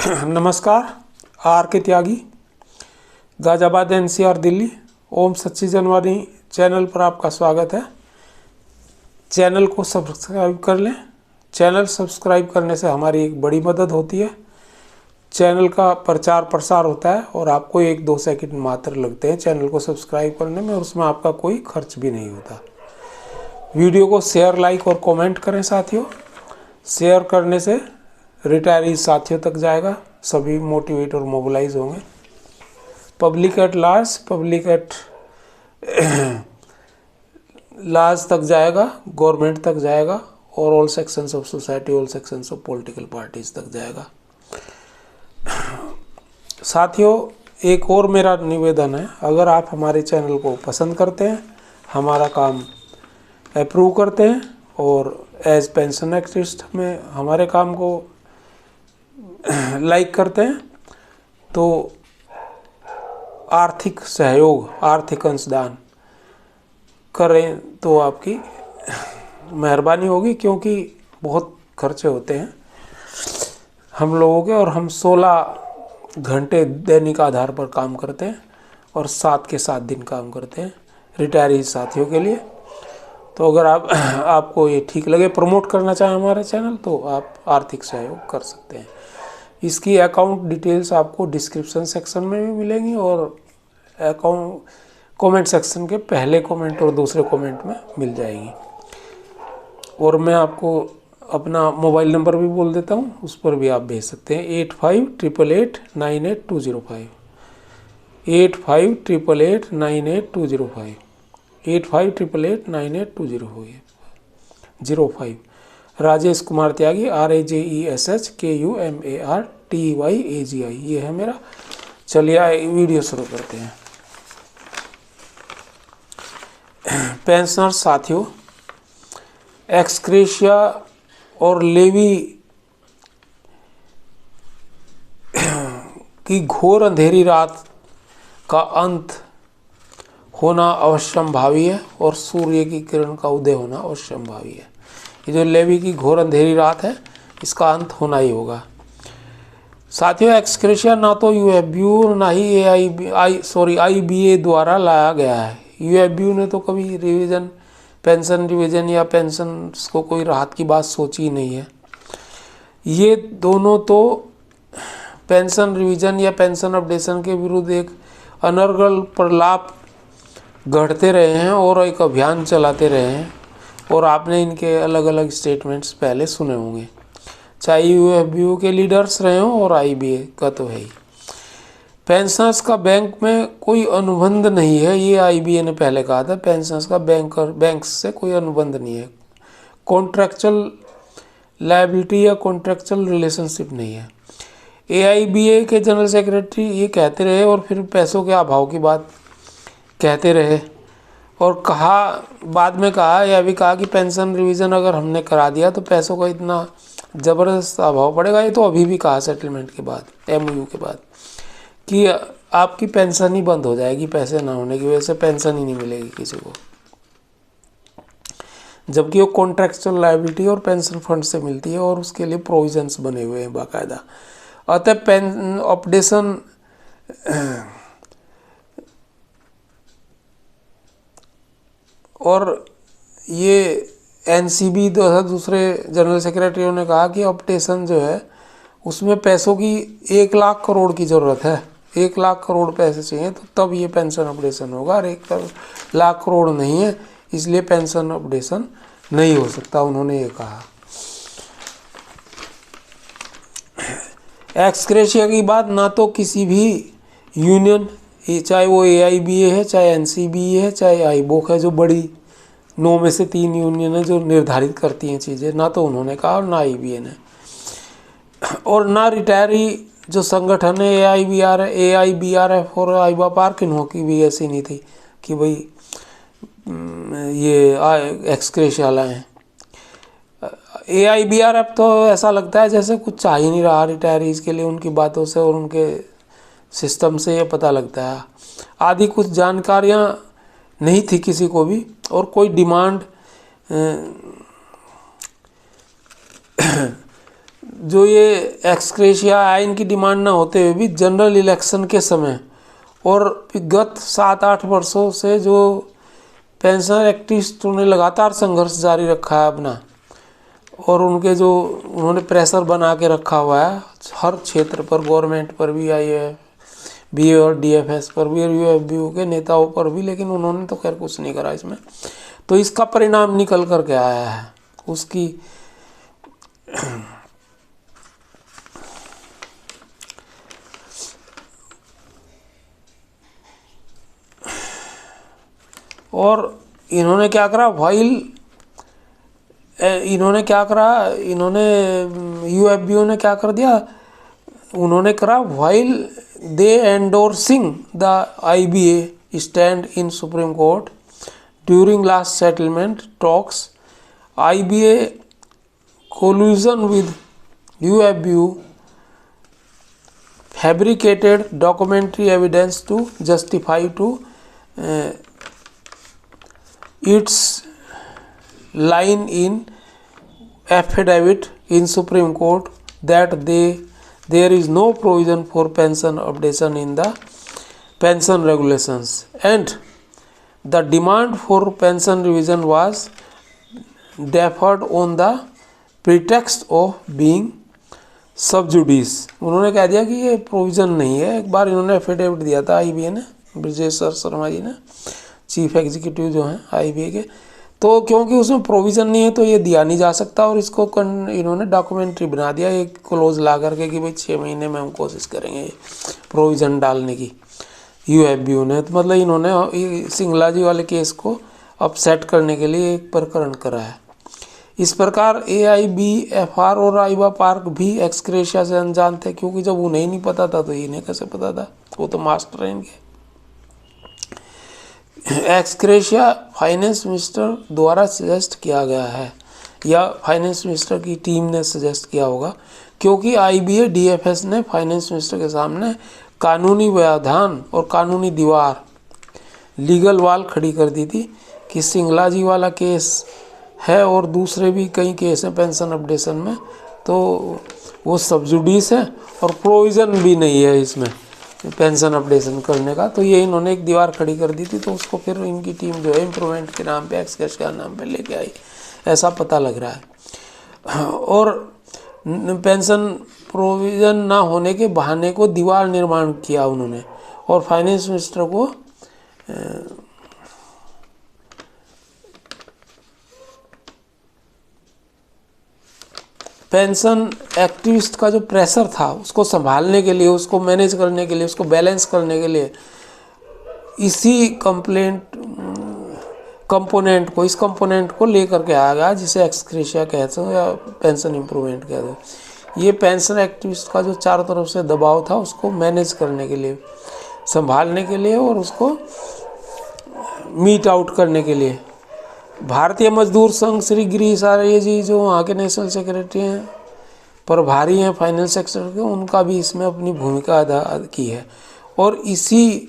नमस्कार। आर के त्यागी, गाजियाबाद NCR दिल्ली। ओम 25 जनवरी channel पर आपका स्वागत है। चैनल को सब्सक्राइब कर लें। चैनल सब्सक्राइब करने से हमारी एक बड़ी मदद होती है। चैनल का प्रचार प्रसार होता है और आपको 1-2 सेकंड मात्र लगते हैं चैनल को सब्सक्राइब करने में, और उसमें आपका कोई खर्च भी नहीं होता। वीडियो को शेयर, लाइक और कमेंट करें साथियों। शेयर करने से रिटायरी साथियों तक जाएगा, सभी मोटिवेट और मोबिलाइज होंगे। पब्लिक एट लार्ज तक जाएगा, गवर्नमेंट तक जाएगा, और all sections of society, all sections of political parties तक जाएगा। साथियों, एक और मेरा निवेदन है, अगर आप हमारे चैनल को पसंद करते हैं, हमारा काम अप्रूव करते हैं और एज पेंशन एक्टिविस्ट में हमारे काम को लाइक करते हैं, तो आर्थिक सहयोग, आर्थिक अंशदान करें तो आपकी मेहरबानी होगी, क्योंकि बहुत खर्चे होते हैं हम लोगों के, और हम 16 घंटे दैनिक आधार पर काम करते हैं और 7 के 7 दिन काम करते हैं रिटायरी साथियों के लिए। तो अगर आपको ये ठीक लगे, प्रमोट करना चाहें हमारा चैनल, तो आप आर्थिक सहयोग कर सकते हैं। इसकी अकाउंट डिटेल्स आपको डिस्क्रिप्शन सेक्शन में भी मिलेंगी और अकाउंट कमेंट सेक्शन के पहले कमेंट और दूसरे कमेंट में मिल जाएगी। और मैं आपको अपना मोबाइल नंबर भी बोल देता हूँ, उस पर भी आप भेज सकते हैं। 8588898205 8588898205 8588898205। राजेश कुमार त्यागी, RAJESHKUMARTYAGI, ये है मेरा। चलिए वीडियो शुरू करते हैं। पेंशनर साथियों, एक्सक्रेशिया और लेवी की घोर अंधेरी रात का अंत होना अवश्यंभावी है और सूर्य की किरण का उदय होना अवश्यंभावी है। ये जो लेवी की घोर अंधेरी रात है, इसका अंत होना ही होगा। साथियों, एक्सक्रेशिया ना तो यूएफबीयू ना ही IBA द्वारा लाया गया है। यूएफबीयू ने तो कभी पेंशन रिवीजन या पेंशन को कोई राहत की बात सोची ही नहीं है। ये दोनों तो पेंशन रिवीजन या पेंशन अपडेशन के विरुद्ध एक अनर्गल प्रलाप गढ़ते रहे हैं और एक अभियान चलाते रहे हैं, और आपने इनके अलग अलग स्टेटमेंट्स पहले सुने होंगे, चाहे यूएफबीयू के लीडर्स रहे हों और IBA का तो है ही। पेंशनर्स का बैंक में कोई अनुबंध नहीं है, ये IBA ने पहले कहा था। पेंशनर्स का बैंक से कोई अनुबंध नहीं है, कॉन्ट्रैक्चुअल लायबिलिटी या कॉन्ट्रैक्चुअल रिलेशनशिप नहीं है। AIBA के जनरल सेक्रेटरी ये कहते रहे और फिर पैसों के अभाव की बात कहते रहे, और बाद में यह भी कहा कि पेंशन रिवीजन अगर हमने करा दिया तो पैसों का इतना ज़बरदस्त अभाव पड़ेगा। ये तो अभी भी कहा सेटलमेंट के बाद, MOU के बाद, कि आपकी पेंशन ही बंद हो जाएगी, पैसे ना होने की वजह से पेंशन ही नहीं मिलेगी किसी को, जबकि वो कॉन्ट्रैक्चुअल लायबिलिटी और पेंशन फंड से मिलती है और उसके लिए प्रोविजंस बने हुए हैं बाकायदा। अतः अपडेशन और ये NCB दूसरे जनरल सेक्रेटरियों ने कहा कि अपडेशन जो है उसमें पैसों की 1 लाख करोड़ की ज़रूरत है। 1 लाख करोड़ पैसे चाहिए तो तब ये पेंशन अपडेशन होगा, और 1 लाख करोड़ नहीं है, इसलिए पेंशन अपडेशन नहीं हो सकता, उन्होंने ये कहा। एक्सक्रेशिया की बात ना तो किसी भी यूनियन, चाहे वो AIBA है, चाहे NCBE है, चाहे IBOC है, जो बड़ी 9 में से 3 यूनियन है जो निर्धारित करती हैं चीज़ें, ना तो उन्होंने कहा और ना IBA ने, और ना रिटायरी जो संगठन है AIBRF और IBAPAR की भी ऐसी नहीं थी कि भाई ये एक्सक्रेशिया लाएँ। AIBRF तो ऐसा लगता है जैसे कुछ चाह ही नहीं रहा रिटायरीज के लिए, उनकी बातों से और उनके सिस्टम से ये पता लगता है। आदि कुछ जानकारियाँ नहीं थी किसी को भी, और कोई डिमांड जो ये एक्सक्रेशिया है इनकी डिमांड ना होते हुए भी जनरल इलेक्शन के समय और गत 7-8 वर्षों से जो पेंशनर एक्टिविस्टों ने लगातार संघर्ष जारी रखा है अपना, और उनके जो उन्होंने प्रेशर बना के रखा हुआ है हर क्षेत्र पर, गवर्नमेंट पर भी, IABA और DFS पर भी और UFBU के नेताओं पर भी, लेकिन उन्होंने तो खैर कुछ नहीं करा इसमें। तो इसका परिणाम निकल कर के आया है उसकी और इन्होंने क्या करा, UFBO ने क्या कर दिया, उन्होंने करा while they endorsing the IBA stand in Supreme Court during last settlement talks, IBA collusion with UFBO fabricated documentary evidence to justify to its line in affidavit in Supreme Court that there is no provision for pension updation in the pension regulations, and the demand for pension revision was deferred on the pretext of being sub judice। उन्होंने कह दिया कि ये provision नहीं है। एक बार इन्होंने affidavit दिया था IBA ने, ब्रजेश शर्मा जी ने, चीफ एग्जीक्यूटिव जो हैं IBA के, तो क्योंकि उसमें प्रोविज़न नहीं है तो ये दिया नहीं जा सकता, और इसको इन्होंने डॉक्यूमेंट्री बना दिया एक क्लोज ला करके कि भाई 6 महीने में हम कोशिश करेंगे ये प्रोविज़न डालने की UFBO ने। तो मतलब इन्होंने सिंगला जी वाले केस को अपसेट करने के लिए एक प्रकरण करा है। इस प्रकार AIBFR और आइबा पार्क भी एक्सक्रेशिया से अनजान थे, क्योंकि जब उन्हें ही नहीं पता था तो इन्हें कैसे पता था, वो तो मास्टर हैं इनके। एक्सक्रेशिया फाइनेंस मिनिस्टर द्वारा सजेस्ट किया गया है, या फाइनेंस मिनिस्टर की टीम ने सजेस्ट किया होगा, क्योंकि IBA DFS ने फाइनेंस मिनिस्टर के सामने कानूनी व्यवधान और कानूनी दीवार, लीगल वॉल खड़ी कर दी थी कि सिंगला जी वाला केस है और दूसरे भी कई केस हैं पेंशन अपडेशन में, तो वो सब जुडिस है और प्रोविज़न भी नहीं है इसमें पेंशन अपडेशन करने का। तो ये इन्होंने एक दीवार खड़ी कर दी थी, तो उसको फिर इनकी टीम जो है इम्प्रूवमेंट के नाम पे, एक्सक्रेशिया के नाम पे लेके आई, ऐसा पता लग रहा है। और पेंशन प्रोविज़न ना होने के बहाने को दीवार निर्माण किया उन्होंने, और फाइनेंस मिनिस्टर को पेंशन एक्टिविस्ट का जो प्रेशर था उसको संभालने के लिए, उसको मैनेज करने के लिए, उसको बैलेंस करने के लिए इसी इस कंपोनेंट को लेकर के आ गया, जिसे एक्सक्रेशिया कहते हो या पेंशन इम्प्रूवमेंट कहते हो। ये पेंशन एक्टिविस्ट का जो चारों तरफ से दबाव था उसको मैनेज करने के लिए, संभालने के लिए और उसको मीट आउट करने के लिए भारतीय मजदूर संघ श्री गिरीश आर्य जी, जो वहाँ के नेशनल सेक्रेटरी हैं, प्रभारी हैं फाइनेंस सेक्टर के, उनका भी इसमें अपनी भूमिका अदा की है। और इसी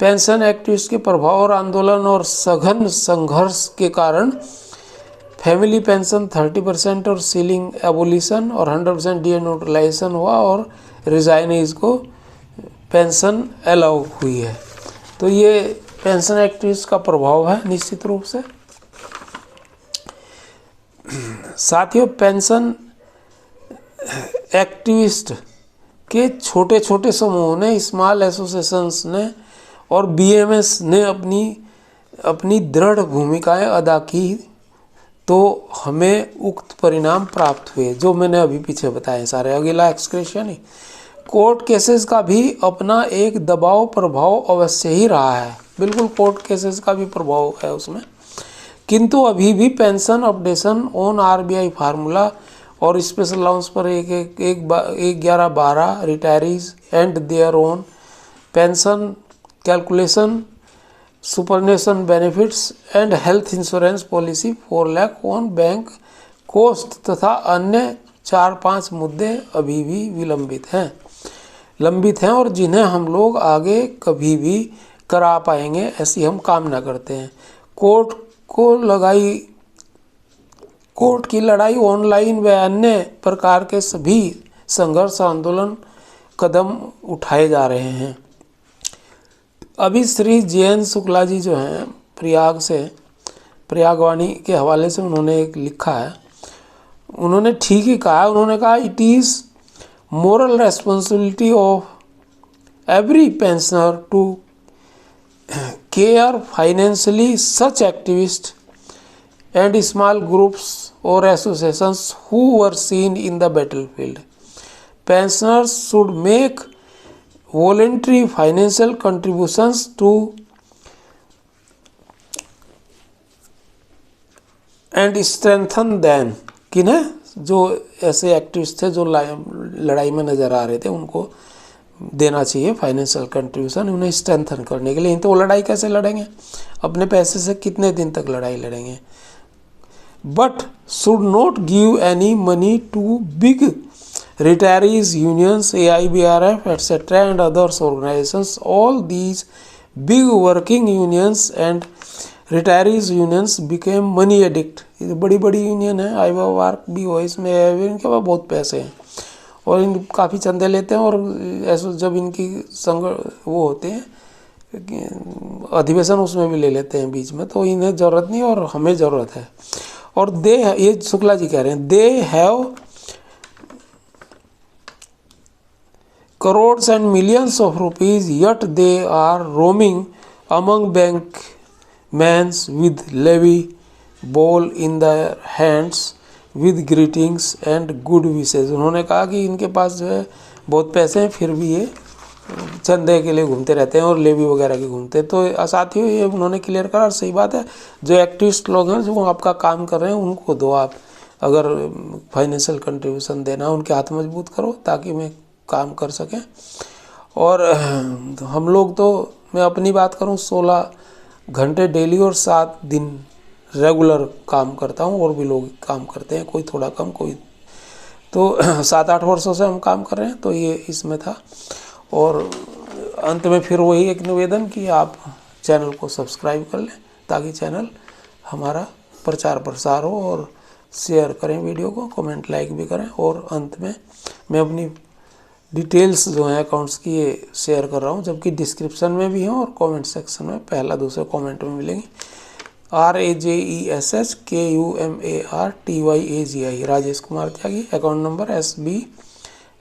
पेंशन एक्टिविस्ट के प्रभाव और आंदोलन और सघन संघर्ष के कारण फैमिली पेंशन 30% और सीलिंग एबोलिशन और 100% डीनोटलाइजेशन हुआ, और रिजाइनीज को पेंशन अलाउ हुई है। तो ये पेंशन एक्टिविस्ट का प्रभाव है निश्चित रूप से। साथियों, पेंशन एक्टिविस्ट के छोटे छोटे समूहों ने, स्मॉल एसोसिएशंस ने और BMS ने अपनी दृढ़ भूमिकाएं अदा की, तो हमें उक्त परिणाम प्राप्त हुए जो मैंने अभी पीछे बताए सारे। अगला एक्सक्रेशिया नहीं, कोर्ट केसेस का भी अपना एक दबाव प्रभाव अवश्य ही रहा है, बिल्कुल कोर्ट केसेस का भी प्रभाव है उसमें, किंतु अभी भी pension updation on RBI formula और स्पेशल अलाउंस पर 1/11/12 retirees and their own pension calculation, superannuation benefits and health insurance policy 4 lakh on bank cost तथा अन्य 4-5 मुद्दे अभी भी लंबित हैं और जिन्हें हम लोग आगे कभी भी करा पाएंगे, ऐसी हम कामना करते हैं। कोर्ट कोर्ट की लड़ाई, ऑनलाइन व अन्य प्रकार के सभी संघर्ष आंदोलन कदम उठाए जा रहे हैं। अभी श्री जयंत शुक्ला जी जो हैं प्रयागवाणी के हवाले से उन्होंने एक लिखा है, उन्होंने ठीक ही कहा। उन्होंने कहा it is moral responsibility of every pensioner to care financially such activist and small groups और associations who were seen in the battlefield. Pensioners should make voluntary financial contributions to and strengthen them। किन्हें? जो ऐसे activist थे जो लड़ाई में नज़र आ रहे थे, उनको देना चाहिए फाइनेंशियल कंट्रीब्यूशन उन्हें स्ट्रेंथन करने के लिए। तो वो लड़ाई कैसे लड़ेंगे? अपने पैसे से कितने दिन तक लड़ाई लड़ेंगे? But should not give any money to big retirees unions, AIBRF, etc. and others organizations. All these big working unions and retirees unions became money addict। ये बड़ी बड़ी यूनियन है, IBRF भी हो, इसमें इनके पास बहुत पैसे हैं और इन काफ़ी चंदे लेते हैं। और ऐसे जब इनकी संग वो होते हैं अधिवेशन, उसमें भी ले लेते हैं बीच में। तो इन्हें ज़रूरत नहीं और हमें ज़रूरत है। और ये शुक्ला जी कह रहे हैं they have crores and millions of rupees, yet they are roaming among bankmen with levy ball in their hands with greetings and good wishes। उन्होंने कहा कि इनके पास जो है बहुत पैसे हैं, फिर भी ये चंदे के लिए घूमते रहते हैं और लेवी वगैरह के घूमते हैं। तो साथियों, ये उन्होंने क्लियर करा और सही बात है। जो एक्टिविस्ट लोग हैं जो आपका काम कर रहे हैं, उनको दो आप। अगर फाइनेंशियल कंट्रीब्यूशन देना, उनके हाथ मजबूत करो ताकि मैं काम कर सकें। और हम लोग तो, मैं अपनी बात करूं, 16 घंटे डेली और 7 दिन रेगुलर काम करता हूं। और भी लोग काम करते हैं, कोई थोड़ा कम, कोई तो 7-8 वर्षों से हम काम कर रहे हैं। तो ये इसमें था। और अंत में फिर वही एक निवेदन कि आप चैनल को सब्सक्राइब कर लें ताकि चैनल हमारा प्रचार प्रसार हो, और शेयर करें वीडियो को, कमेंट लाइक भी करें। और अंत में मैं अपनी डिटेल्स जो हैं अकाउंट्स की ये शेयर कर रहा हूँ, जबकि डिस्क्रिप्शन में भी हैं और कमेंट सेक्शन में पहला दूसरा कमेंट में मिलेंगी। RAJESHKUMARTYAGI Rajesh Kumar Tyagi. Account number SB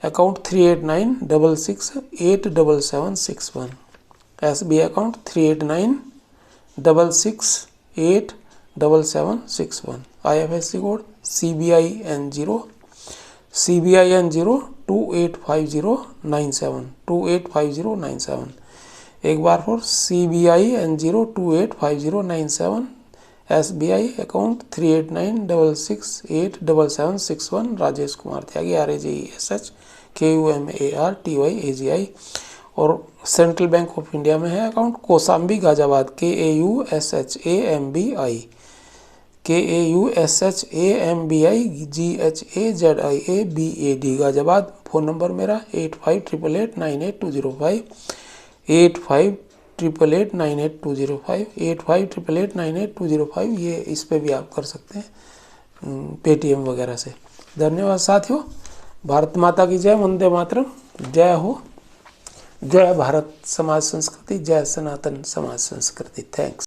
account 38966877761। SB account 38966877761। IFSC code CBIN0 285097 285097। एक बार फिर CBIN0 285097। SBI account 38966877761। Rajesh Kumar Tyagi RAJESHKUMARTYAGI। और सेंट्रल बैंक ऑफ इंडिया में है account Kaushambi Ghaziabad KAUSHAMBI Ghaziabad. Phone number मेरा 8588898205 8588898205 8588898205। ये इस पे भी आप कर सकते हैं पेटीएम वगैरह से। धन्यवाद साथियों। भारत माता की जय। वंदे मातरम। जय हो। जय भारत समाज संस्कृति, जय सनातन समाज संस्कृति। थैंक्स।